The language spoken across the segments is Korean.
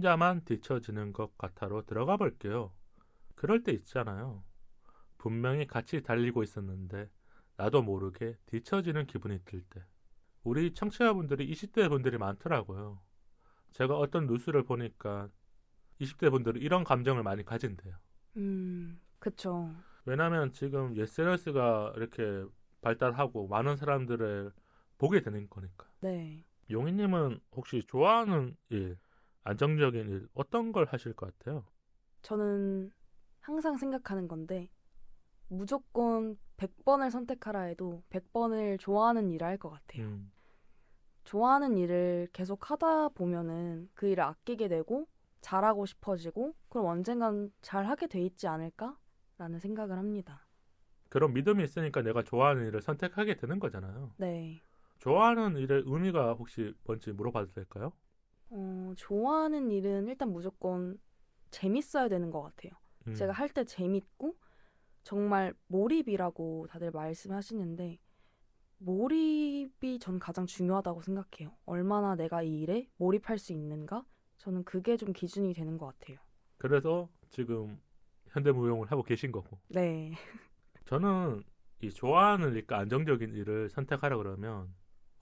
혼자만 뒤처지는 것 같아로 들어가 볼게요. 그럴 때 있잖아요. 분명히 같이 달리고 있었는데 나도 모르게 뒤처지는 기분이 들 때. 우리 청취자분들이 20대 분들이 많더라고요. 제가 어떤 뉴스를 보니까 20대 분들은 이런 감정을 많이 가진대요. 그쵸. 왜냐하면 지금 SNS가 이렇게 발달하고 많은 사람들을 보게 되는 거니까. 네. 용희님은 혹시 좋아하는 일, 안정적인 일 어떤 걸 하실 것 같아요? 저는 항상 생각하는 건데 무조건 100번을 선택하라 해도 100번을 좋아하는 일을 할 것 같아요. 음, 좋아하는 일을 계속 하다 보면은 그 일을 아끼게 되고 잘하고 싶어지고 그럼 언젠간 잘하게 돼 있지 않을까라는 생각을 합니다. 그런 믿음이 있으니까 내가 좋아하는 일을 선택하게 되는 거잖아요. 네. 좋아하는 일의 의미가 혹시 뭔지 물어봐도 될까요? 좋아하는 일은 일단 무조건 재밌어야 되는 것 같아요. 제가 음, 할 때 재밌고 정말 몰입이라고 다들 말씀하시는데 몰입이 전 가장 중요하다고 생각해요. 얼마나 내가 이 일에 몰입할 수 있는가? 저는 그게 좀 기준이 되는 것 같아요. 그래서 지금 현대무용을 하고 계신 거고. 네. 저는 이 좋아하는 일과 안정적인 일을 선택하라 그러면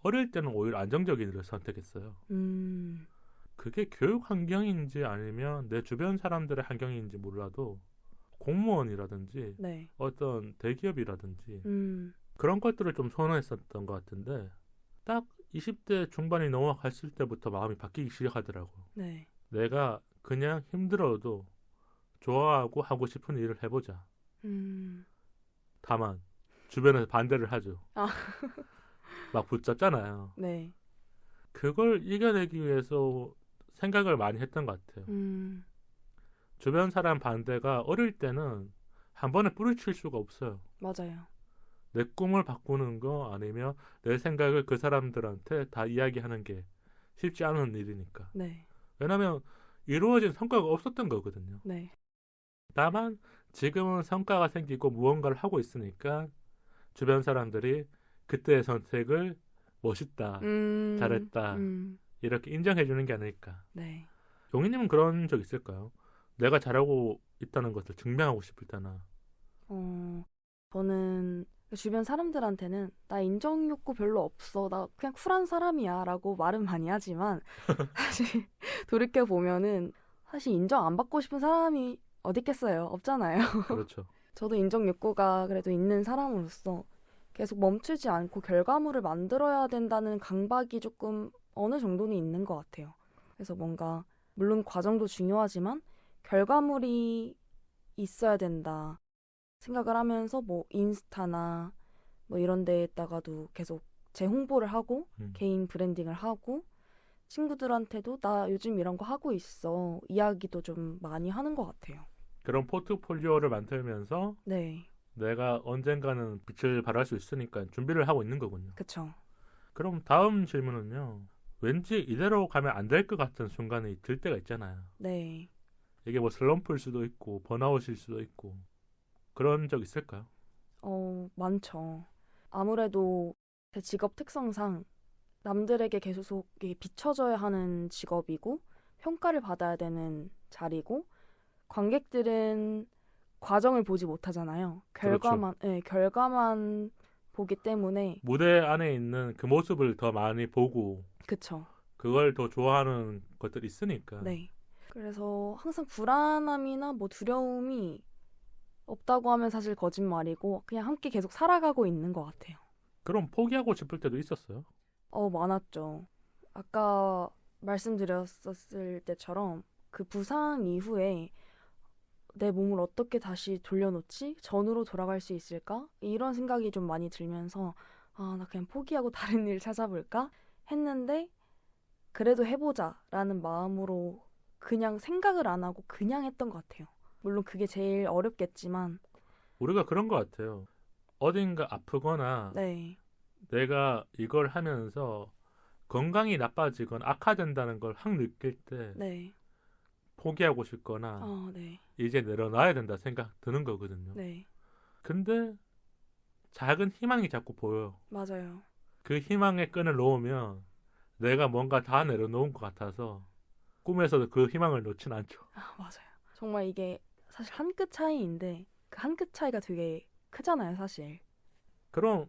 어릴 때는 오히려 안정적인 일을 선택했어요. 음, 그게 교육 환경인지 아니면 내 주변 사람들의 환경인지 몰라도 공무원이라든지 네. 어떤 대기업이라든지 음, 그런 것들을 좀 선호했었던 것 같은데 딱 20대 중반이 넘어갔을 때부터 마음이 바뀌기 시작하더라고. 네. 내가 그냥 힘들어도 좋아하고 하고 싶은 일을 해보자. 음, 다만 주변에서 반대를 하죠. 아, 막 붙잡잖아요. 네. 그걸 이겨내기 위해서 생각을 많이 했던 것 같아요. 음, 주변 사람 반대가 어릴 때는 한 번에 뿌리칠 수가 없어요. 맞아요. 내 꿈을 바꾸는 거 아니면 내 생각을 그 사람들한테 다 이야기하는 게 쉽지 않은 일이니까. 네. 왜냐하면 이루어진 성과가 없었던 거거든요. 네. 다만 지금은 성과가 생기고 무언가를 하고 있으니까 주변 사람들이 그때의 선택을 멋있다, 음, 잘했다 음, 이렇게 인정해 주는 게 아닐까. 네. 용희님은 그런 적 있을까요? 내가 잘하고 있다는 것을 증명하고 싶을 때나. 어, 저는 주변 사람들한테는 나 인정 욕구 별로 없어. 나 그냥 쿨한 사람이야. 라고 말은 많이 하지만 사실 돌이켜 보면은 사실 인정 안 받고 싶은 사람이 어디 있겠어요. 없잖아요. 그렇죠. 저도 인정 욕구가 그래도 있는 사람으로서 계속 멈추지 않고 결과물을 만들어야 된다는 강박이 조금 어느 정도는 있는 것 같아요. 그래서 뭔가 물론 과정도 중요하지만 결과물이 있어야 된다 생각을 하면서 뭐 인스타나 뭐 이런 데에다가도 계속 재홍보를 하고 음. 개인 브랜딩을 하고 친구들한테도 나 요즘 이런 거 하고 있어 이야기도 좀 많이 하는 것 같아요. 그런 포트폴리오를 만들면서 네, 내가 언젠가는 빛을 발할 수 있으니까 준비를 하고 있는 거군요. 그쵸. 그럼 다음 질문은요. 왠지 이대로 가면 안 될 것 같은 순간이 들 때가 있잖아요. 네. 이게 뭐 슬럼프일 수도 있고 번아웃일 수도 있고 그런 적 있을까요? 많죠. 아무래도 제 직업 특성상 남들에게 계속 이게 비춰져야 하는 직업이고 평가를 받아야 되는 자리고 관객들은 과정을 보지 못하잖아요. 그렇죠. 결과만 보기 때문에 무대 안에 있는 그 모습을 더 많이 보고 그쵸. 그걸 더 좋아하는 것들이 있으니까. 네. 그래서 항상 불안함이나 뭐 두려움이 없다고 하면 사실 거짓말이고 그냥 함께 계속 살아가고 있는 것 같아요. 그럼 포기하고 싶을 때도 있었어요. 많았죠. 아까 말씀드렸었을 때처럼 그 부상 이후에 내 몸을 어떻게 다시 돌려놓지? 전으로 돌아갈 수 있을까? 이런 생각이 좀 많이 들면서 나 그냥 포기하고 다른 일 찾아볼까? 했는데 그래도 해보자라는 마음으로 그냥 생각을 안 하고 그냥 했던 것 같아요. 물론 그게 제일 어렵겠지만 우리가 그런 것 같아요. 어딘가 아프거나 네, 내가 이걸 하면서 건강이 나빠지거나 악화된다는 걸 확 느낄 때 네, 포기하고 싶거나 네, 이제 내려놔야 된다 생각 드는 거거든요. 네, 근데 작은 희망이 자꾸 보여요. 맞아요. 그 희망의 끈을 놓으면 내가 뭔가 다 내려놓은 것 같아서 꿈에서도 그 희망을 놓진 않죠. 아, 맞아요. 정말 이게 사실 한 끗 차이인데 그 한 끗 차이가 되게 크잖아요, 사실. 그럼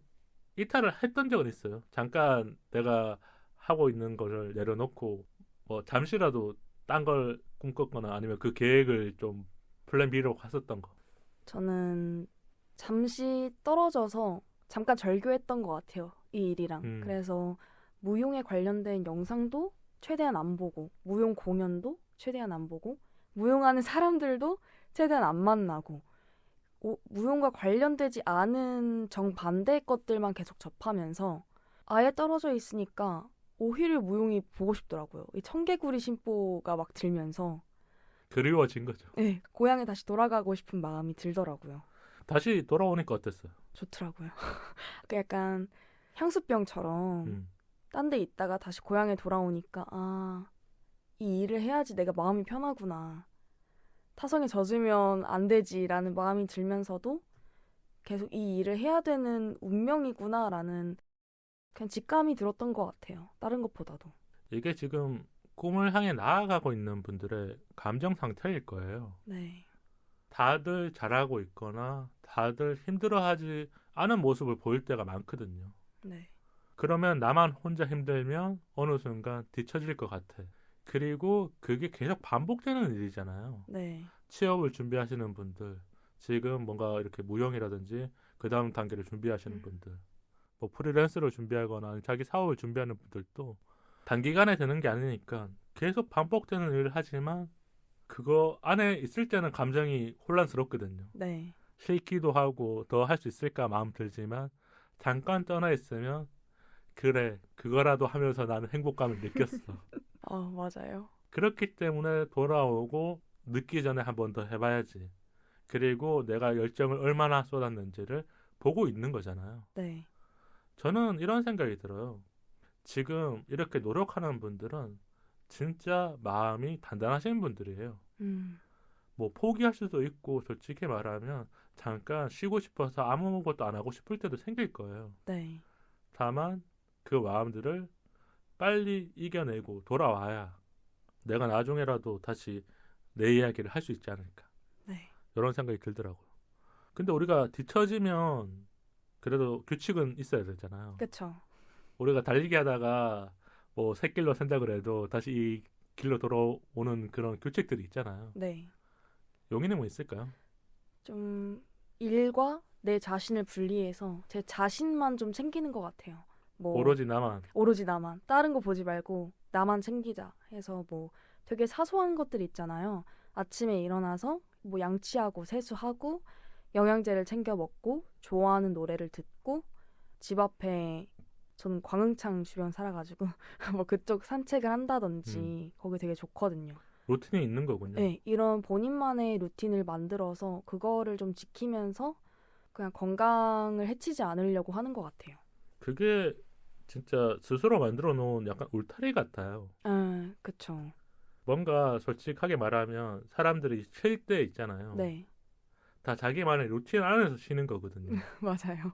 이탈을 했던 적은 있어요. 잠깐 내가 하고 있는 거를 내려놓고 뭐 잠시라도 딴 걸 꿈꿨거나 아니면 그 계획을 좀 플랜 B로 갔었던 거. 저는 잠시 떨어져서 잠깐 절교했던 것 같아요. 이 일이랑. 그래서 무용에 관련된 영상도 최대한 안 보고, 무용 공연도 최대한 안 보고, 무용하는 사람들도 최대한 안 만나고, 무용과 관련되지 않은 정반대의 것들만 계속 접하면서 아예 떨어져 있으니까 오히려 무용이 보고 싶더라고요. 이 청개구리 심보가 막 들면서 그리워진 거죠. 네, 고향에 다시 돌아가고 싶은 마음이 들더라고요. 다시 돌아오니까 어땠어요? 좋더라고요. 그 약간 향수병처럼 딴 데 있다가 다시 고향에 돌아오니까 아, 이 일을 해야지 내가 마음이 편하구나. 타성에 젖으면 안 되지라는 마음이 들면서도 계속 이 일을 해야 되는 운명이구나라는 그냥 직감이 들었던 것 같아요. 다른 것보다도. 이게 지금 꿈을 향해 나아가고 있는 분들의 감정 상태일 거예요. 네. 다들 잘하고 있거나 다들 힘들어하지 않은 모습을 보일 때가 많거든요. 네. 그러면 나만 혼자 힘들면 어느 순간 뒤처질 것 같아. 그리고 그게 계속 반복되는 일이잖아요. 네. 취업을 준비하시는 분들, 지금 뭔가 이렇게 무용이라든지 그 다음 단계를 준비하시는 분들, 뭐 프리랜서를 준비하거나 아니면 자기 사업을 준비하는 분들도 단기간에 되는 게 아니니까 계속 반복되는 일을 하지만 그거 안에 있을 때는 감정이 혼란스럽거든요. 네. 싫기도 하고 더 할 수 있을까 마음 들지만 잠깐 떠나 있으면 그래 그거라도 하면서 나는 행복감을 느꼈어. 맞아요. 그렇기 때문에 돌아오고 늦기 전에 한 번 더 해봐야지. 그리고 내가 열정을 얼마나 쏟았는지를 보고 있는 거잖아요. 네. 저는 이런 생각이 들어요. 지금 이렇게 노력하는 분들은 진짜 마음이 단단하신 분들이에요. 뭐 포기할 수도 있고 솔직히 말하면 잠깐 쉬고 싶어서 아무것도 안 하고 싶을 때도 생길 거예요. 네. 다만 그 마음들을 빨리 이겨내고 돌아와야 내가 나중에라도 다시 내 이야기를 할 수 있지 않을까. 네. 이런 생각이 들더라고요. 근데 우리가 뒤처지면 그래도 규칙은 있어야 되잖아요. 그쵸. 우리가 달리기 하다가 뭐 샛길로 산다고 해도 다시 이 길로 돌아오는 그런 규칙들이 있잖아요. 네. 용인은 뭐 있을까요? 좀 일과 내 자신을 분리해서 제 자신만 좀 챙기는 것 같아요. 뭐 오로지 나만. 오로지 나만. 다른 거 보지 말고 나만 챙기자 해서 뭐 되게 사소한 것들 있잖아요. 아침에 일어나서 뭐 양치하고 세수하고 영양제를 챙겨 먹고 좋아하는 노래를 듣고 집 앞에 저는 광흥창 주변 살아가지고 뭐 그쪽 산책을 한다든지 거기 되게 좋거든요. 루틴이 있는 거군요. 네, 이런 본인만의 루틴을 만들어서 그거를 좀 지키면서 그냥 건강을 해치지 않으려고 하는 것 같아요. 그게 진짜 스스로 만들어 놓은 약간 울타리 같아요. 그쵸. 뭔가 솔직하게 말하면 사람들이 쉴 때 있잖아요. 네, 다 자기만의 루틴 안에서 쉬는 거거든요. 맞아요.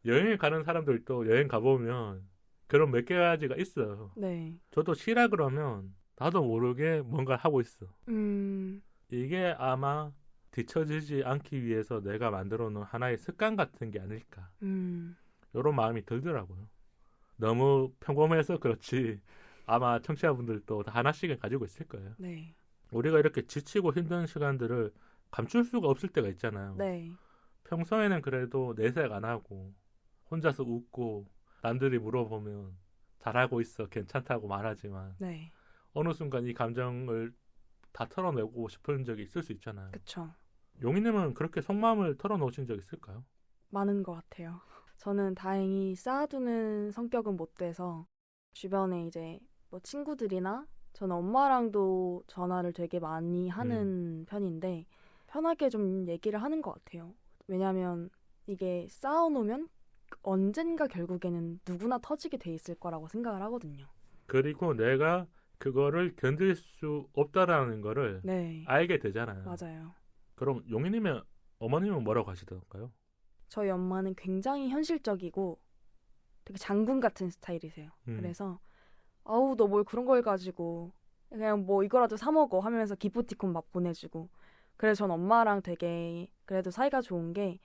여행을 가는 사람들도 여행 가보면 그런 몇 가지가 있어요. 네. 저도 쉬라 그러면 나도 모르게 뭔가 하고 있어. 이게 아마 뒤처지지 않기 위해서 내가 만들어 놓은 하나의 습관 같은 게 아닐까. 이런 마음이 들더라고요. 너무 평범해서 그렇지 아마 청취자분들도 다 하나씩은 가지고 있을 거예요. 네. 우리가 이렇게 지치고 힘든 시간들을 감출 수가 없을 때가 있잖아요. 네. 평소에는 그래도 내색 안 하고 혼자서 웃고 남들이 물어보면 잘하고 있어 괜찮다고 말하지만 네. 어느 순간 이 감정을 다 털어내고 싶은 적이 있을 수 있잖아요. 그쵸. 용희님은 그렇게 속마음을 털어놓으신 적 있을까요? 많은 것 같아요. 저는 다행히 쌓아두는 성격은 못 돼서 주변에 이제 뭐 친구들이나 저는 엄마랑도 전화를 되게 많이 하는 편인데 편하게 좀 얘기를 하는 것 같아요. 왜냐하면 이게 쌓아놓으면 언젠가 결국에는 누구나 터지게 돼 있을 거라고 생각을 하거든요. 그리고 내가 그거를 견딜 수 없다라는 거를 네. 알게 되잖아요. 맞아요. 그럼 용희님의 어머님은 뭐라고 하시던가요? 저희 엄마는 굉장히 현실적이고 되게 장군 같은 스타일이세요. 그래서 아우 너 뭘 그런 걸 가지고 그냥 뭐 이거라도 사 먹어 하면서 기프티콘 막 보내주고. 그래서 전 엄마랑 되게 그래도 사이가 좋은 게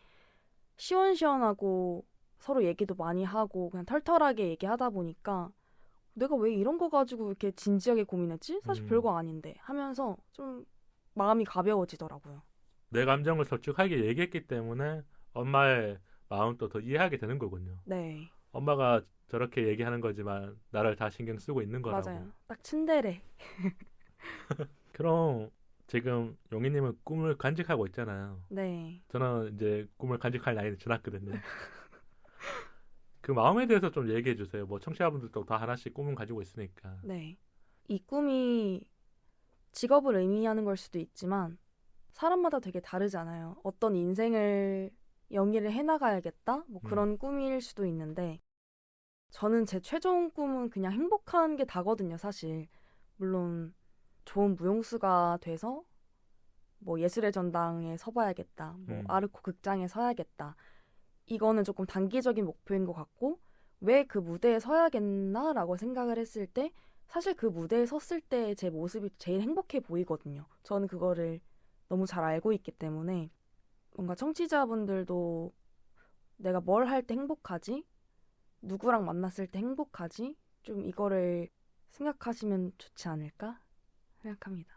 시원시원하고 서로 얘기도 많이 하고 그냥 털털하게 얘기하다 보니까 내가 왜 이런 거 가지고 이렇게 진지하게 고민했지? 사실 음, 별거 아닌데 하면서 좀 마음이 가벼워지더라고요. 내 감정을 솔직하게 얘기했기 때문에 엄마의 마음도 더 이해하게 되는 거군요. 네, 엄마가 저렇게 얘기하는 거지만 나를 다 신경 쓰고 있는 거라고. 맞아요. 딱 츤데레. 그럼 지금 용희님은 꿈을 간직하고 있잖아요. 네. 저는 이제 꿈을 간직할 나이는 지났거든요. 그 마음에 대해서 좀 얘기해 주세요. 뭐 청취자분들도 다 하나씩 꿈은 가지고 있으니까. 네. 이 꿈이 직업을 의미하는 걸 수도 있지만 사람마다 되게 다르잖아요. 어떤 인생을 영위를 해나가야겠다? 뭐 음, 그런 꿈일 수도 있는데 저는 제 최종 꿈은 그냥 행복한 게 다거든요, 사실. 물론 좋은 무용수가 돼서 뭐 예술의 전당에 서봐야겠다. 뭐 음, 아르코 극장에 서야겠다. 이거는 조금 단기적인 목표인 것 같고 왜 그 무대에 서야겠나라고 생각을 했을 때 사실 그 무대에 섰을 때 제 모습이 제일 행복해 보이거든요. 저는 그거를 너무 잘 알고 있기 때문에 뭔가 청취자분들도 내가 뭘 할 때 행복하지? 누구랑 만났을 때 행복하지? 좀 이거를 생각하시면 좋지 않을까 생각합니다.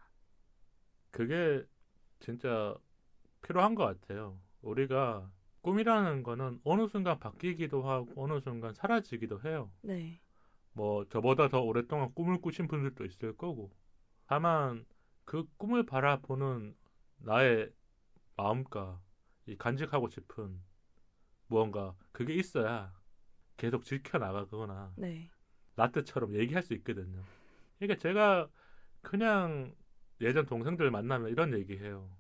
그게 진짜 필요한 것 같아요. 우리가 꿈이라는 거는 어느 순간 바뀌기도 하고 어느 순간 사라지기도 해요. 네. 뭐 저보다 더 오랫동안 꿈을 꾸신 분들도 있을 거고. 다만 그 꿈을 바라보는 나의 마음과 이 간직하고 싶은 무언가 그게 있어야 계속 지켜나가거나 네. 라떼처럼 얘기할 수 있거든요. 그러니까 제가 그냥 예전 동생들 만나면 이런 얘기해요.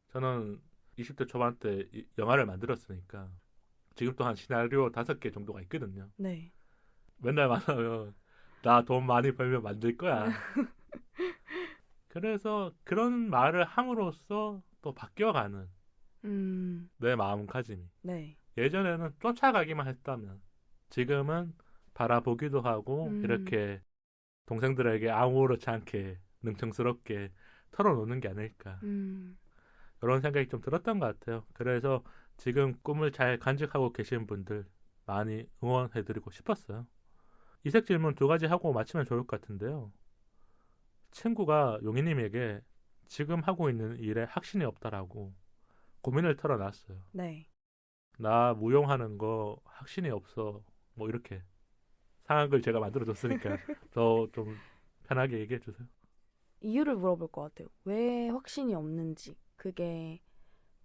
저는 20대 초반 때 영화를 만들었으니까 지금 또한 시나리오 5개 정도가 있거든요. 네. 맨날 만나면 나 돈 많이 벌면 만들 거야. 그래서 그런 말을 함으로써 또 바뀌어가는 내 마음가짐이. 네. 예전에는 쫓아가기만 했다면 지금은 바라보기도 하고 음, 이렇게 동생들에게 아무렇지 않게 능청스럽게 털어놓는 게 아닐까. 음, 그런 생각이 좀 들었던 것 같아요. 그래서 지금 꿈을 잘 간직하고 계신 분들 많이 응원해드리고 싶었어요. 이색 질문 2가지 하고 마치면 좋을 것 같은데요. 친구가 용희님에게 지금 하고 있는 일에 확신이 없다라고 고민을 털어놨어요. 네. 나 무용하는 거 확신이 없어. 뭐 이렇게 상황을 제가 만들어줬으니까 더 좀 편하게 얘기해 주세요. 이유를 물어볼 것 같아요. 왜 확신이 없는지. 그게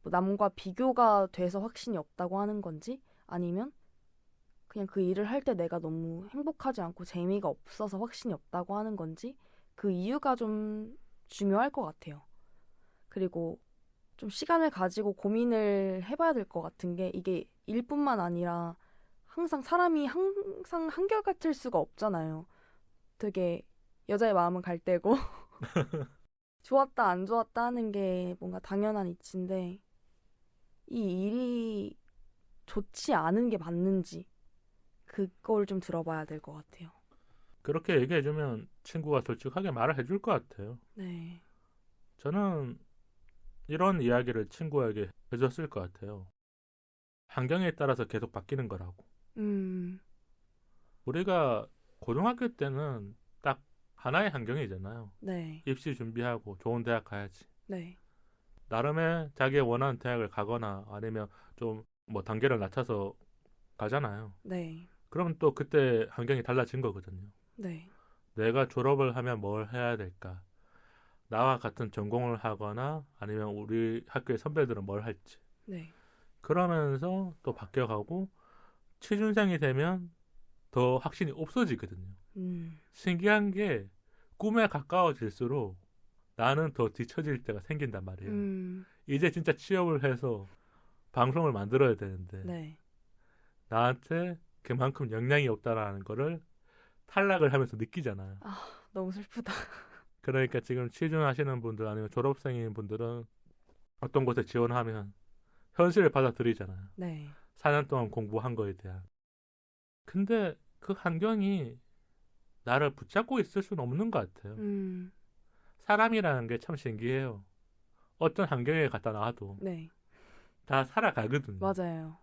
뭐 남과 비교가 돼서 확신이 없다고 하는 건지 아니면 그냥 그 일을 할 때 내가 너무 행복하지 않고 재미가 없어서 확신이 없다고 하는 건지 그 이유가 좀 중요할 것 같아요. 그리고 좀 시간을 가지고 고민을 해봐야 될 것 같은 게 이게 일뿐만 아니라 항상 사람이 항상 한결같을 수가 없잖아요. 되게 여자의 마음은 갈대고 좋았다 안 좋았다 하는 게 뭔가 당연한 이치인데 이 일이 좋지 않은 게 맞는지 그걸 좀 들어봐야 될 것 같아요. 그렇게 얘기해주면 친구가 솔직하게 말을 해줄 것 같아요. 네. 저는 이런 이야기를 친구에게 해줬을 것 같아요. 환경에 따라서 계속 바뀌는 거라고. 음, 우리가 고등학교 때는 딱 하나의 환경이잖아요. 네. 입시 준비하고 좋은 대학 가야지. 네. 나름의 자기가 원하는 대학을 가거나 아니면 좀 뭐 단계를 낮춰서 가잖아요. 네. 그러면 또 그때 환경이 달라진 거거든요. 네. 내가 졸업을 하면 뭘 해야 될까? 나와 같은 전공을 하거나 아니면 우리 학교의 선배들은 뭘 할지. 네. 그러면서 또 바뀌어가고 취준생이 되면 더 확신이 없어지거든요. 음, 신기한 게 꿈에 가까워질수록 나는 더 뒤처질 때가 생긴단 말이에요. 음, 이제 진짜 취업을 해서 방송을 만들어야 되는데 네. 나한테 그만큼 역량이 없다라는 거를 탈락을 하면서 느끼잖아요. 아, 너무 슬프다. 그러니까 지금 취준하시는 분들 아니면 졸업생인 분들은 어떤 곳에 지원하면 현실을 받아들이잖아요. 네. 4년 동안 공부한 거에 대한. 근데 그 환경이 나를 붙잡고 있을 수는 없는 것 같아요. 음, 사람이라는 게 참 신기해요. 어떤 환경에 갖다 놔도 네, 다 살아가거든요. 맞아요.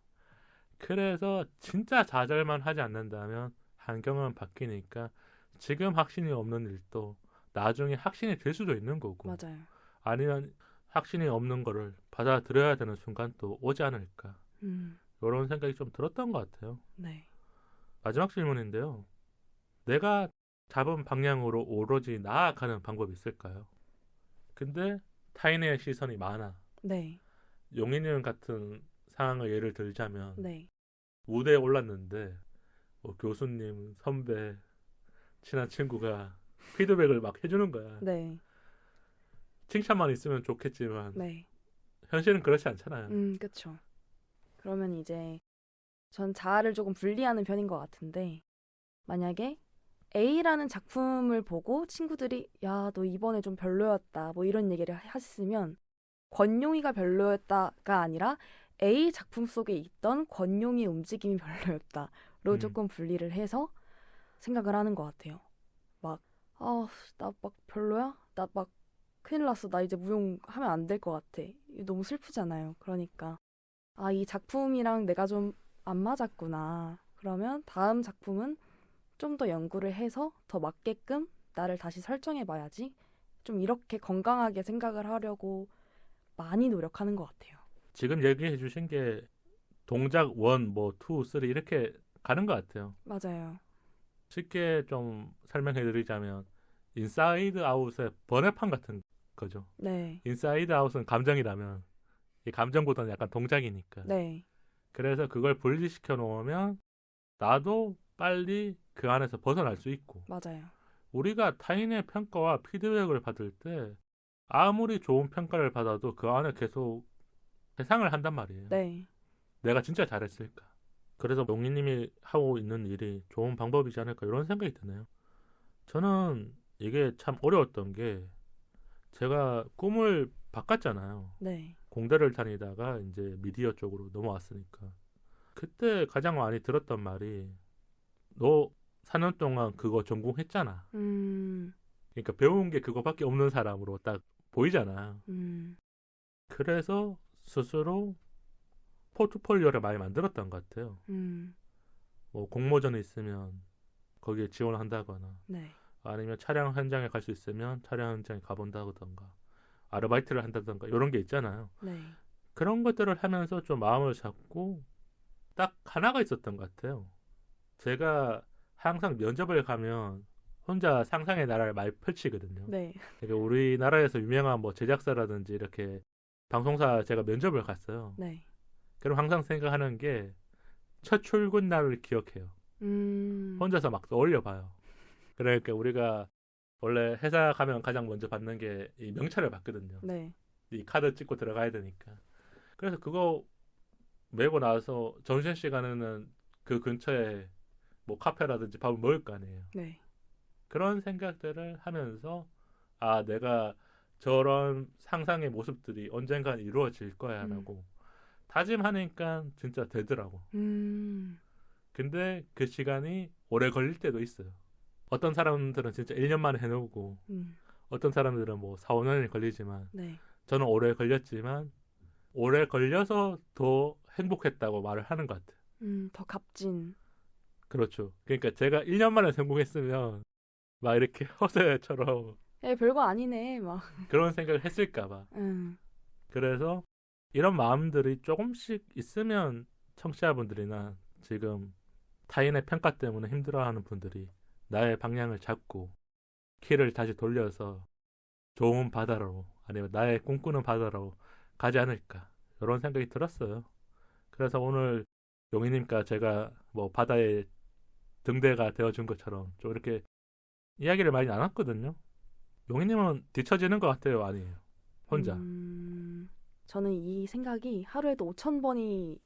그래서 진짜 좌절만 하지 않는다면 환경은 바뀌니까 지금 확신이 없는 일도 나중에 확신이 될 수도 있는 거고 맞아요. 아니면 확신이 없는 거를 받아들여야 되는 순간 또 오지 않을까 이런 생각이 좀 들었던 것 같아요. 네, 마지막 질문인데요. 내가 잡은 방향으로 오로지 나아가는 방법이 있을까요? 근데 타인의 시선이 많아. 네, 용인형 같은 상황을 예를 들자면 네, 무대에 올랐는데 뭐 교수님, 선배, 친한 친구가 피드백을 막 해주는 거야. 네, 칭찬만 있으면 좋겠지만 네. 현실은 그렇지 않잖아요. 그쵸. 그러면 이제 전 자아를 조금 분리하는 편인 것 같은데 만약에 A라는 작품을 보고 친구들이 야, 너 이번에 좀 별로였다 뭐 이런 얘기를 했으면 권용이가 별로였다가 아니라 A 작품 속에 있던 권용의 움직임이 별로였다로 음. 조금 분리를 해서 생각을 하는 것 같아요. 막, 나 막 별로야? 나 막 큰일 났어. 나 이제 무용하면 안 될 것 같아. 이거 너무 슬프잖아요. 그러니까, 이 작품이랑 내가 좀 안 맞았구나. 그러면 다음 작품은 좀 더 연구를 해서 더 맞게끔 나를 다시 설정해 봐야지. 좀 이렇게 건강하게 생각을 하려고 많이 노력하는 것 같아요. 지금 얘기해 주신 게 동작 1, 뭐 2, 3 이렇게 가는 것 같아요. 맞아요. 쉽게 좀 설명해 드리자면 인사이드 아웃의 번외판 같은 거죠. 네. 인사이드 아웃은 감정이라면 이 감정보다는 약간 동작이니까. 네. 그래서 그걸 분리시켜 놓으면 나도 빨리 그 안에서 벗어날 수 있고 맞아요. 우리가 타인의 평가와 피드백을 받을 때 아무리 좋은 평가를 받아도 그 안에 계속 회상을 한단 말이에요. 네. 내가 진짜 잘했을까? 그래서 용희님이 하고 있는 일이 좋은 방법이지 않을까 이런 생각이 드네요. 저는 이게 참 어려웠던 게 제가 꿈을 바꿨잖아요. 네. 공대를 다니다가 이제 미디어 쪽으로 넘어왔으니까 그때 가장 많이 들었던 말이 너 4년 동안 그거 전공했잖아. 음, 그러니까 배운 게 그거밖에 없는 사람으로 딱 보이잖아. 음, 그래서 스스로 포트폴리오를 많이 만들었던 것 같아요. 음, 뭐 공모전에 있으면 거기에 지원을 한다거나 네. 아니면 촬영 현장에 갈 수 있으면 촬영 현장에 가본다던가 아르바이트를 한다던가 이런 게 있잖아요. 네. 그런 것들을 하면서 좀 마음을 잡고 딱 하나가 있었던 것 같아요. 제가 항상 면접을 가면 혼자 상상의 나라를 많이 펼치거든요. 네. 그러니까 우리나라에서 유명한 뭐 제작사라든지 이렇게 방송사 제가 면접을 갔어요. 네. 그럼 항상 생각하는 게 첫 출근 날을 기억해요. 혼자서 막 떠올려 봐요. 그러니까 우리가 원래 회사 가면 가장 먼저 받는 게 이 명찰을 받거든요. 네. 이 카드 찍고 들어가야 되니까. 그래서 그거 메고 나서 점심시간에는 그 근처에 뭐 카페라든지 밥을 먹을 거 아니에요. 네. 그런 생각들을 하면서 내가 저런 상상의 모습들이 언젠간 이루어질 거야라고 다짐하니까 진짜 되더라고. 근데 그 시간이 오래 걸릴 때도 있어요. 어떤 사람들은 진짜 1년 만에 해놓고 어떤 사람들은 뭐 4, 5년이 걸리지만 네. 저는 오래 걸렸지만 오래 걸려서 더 행복했다고 말을 하는 것 같아요. 더 값진. 그렇죠. 그러니까 제가 1년 만에 성공했으면 막 이렇게 허세처럼 별거 아니네, 막. 그런 생각을 했을까봐. 그래서 이런 마음들이 조금씩 있으면 청취자분들이나 지금 타인의 평가 때문에 힘들어하는 분들이 나의 방향을 잡고 키를 다시 돌려서 좋은 바다로 아니면 나의 꿈꾸는 바다로 가지 않을까 이런 생각이 들었어요. 그래서 오늘 용희님과 제가 뭐 바다의 등대가 되어준 것처럼 좀 이렇게 이야기를 많이 나눴거든요. 용희님은 뒤처지는 것 같아요, 아니에요? 혼자. 저는 이 생각이 하루에도 5,000번이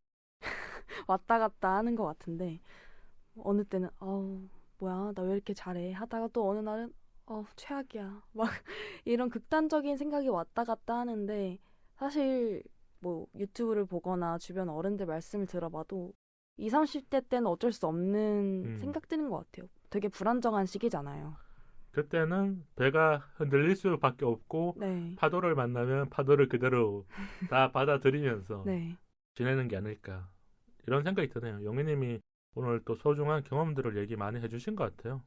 왔다 갔다 하는 것 같은데 어느 때는 뭐야 나 왜 이렇게 잘해 하다가 또 어느 날은 최악이야 막 이런 극단적인 생각이 왔다 갔다 하는데 사실 뭐 유튜브를 보거나 주변 어른들 말씀을 들어봐도 20, 30대 때는 어쩔 수 없는 생각 드는 것 같아요. 되게 불안정한 시기잖아요. 그때는 배가 흔들릴 수밖에 없고 네. 파도를 만나면 파도를 그대로 다 받아들이면서 네. 지내는 게 아닐까 이런 생각이 드네요. 용희님이 오늘 또 소중한 경험들을 얘기 많이 해주신 것 같아요.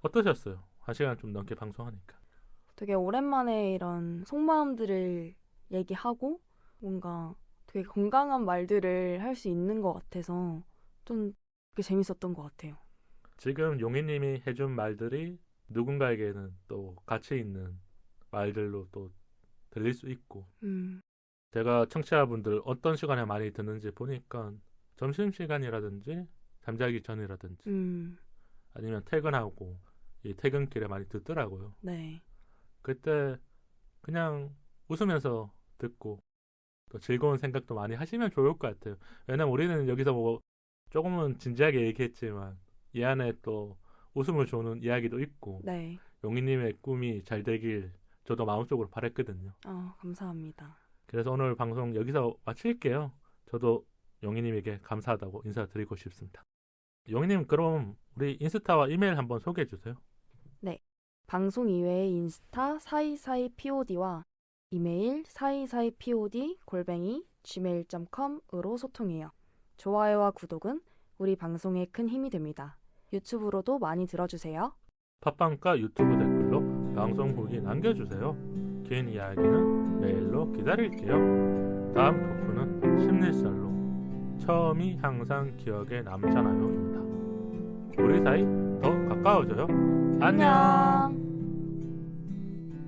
어떠셨어요? 1시간 좀 넘게 방송하니까. 되게 오랜만에 이런 속마음들을 얘기하고 뭔가 되게 건강한 말들을 할 수 있는 것 같아서 좀 되게 재밌었던 것 같아요. 지금 용희님이 해준 말들이 누군가에게는 또 가치 있는 말들로 또 들릴 수 있고 제가 청취자분들 어떤 시간에 많이 듣는지 보니까 점심시간이라든지 잠자기 전이라든지 아니면 퇴근하고 이 퇴근길에 많이 듣더라고요. 네. 그때 그냥 웃으면서 듣고 또 즐거운 생각도 많이 하시면 좋을 것 같아요. 왜냐면 우리는 여기서 뭐 조금은 진지하게 얘기했지만 이 안에 또 웃음을 주는 이야기도 있고 네. 용희님의 꿈이 잘 되길 저도 마음속으로 바랬거든요. 감사합니다. 그래서 오늘 방송 여기서 마칠게요. 저도 용희님에게 감사하다고 인사드리고 싶습니다. 용희님 그럼 우리 인스타와 이메일 한번 소개해 주세요. 방송 이외의 인스타 사이사이POD와 이메일 사이사이POD@gmail.com으로 소통해요. 좋아요와 구독은 우리 방송에 큰 힘이 됩니다. 유튜브로도 많이 들어주세요. 팟빵과 유튜브 댓글로 방송 후기 남겨주세요. 긴 이야기는 메일로 기다릴게요. 다음 토크는 심리살로 처음이 항상 기억에 남잖아요입니다. 우리 사이 더 가까워져요. 안녕.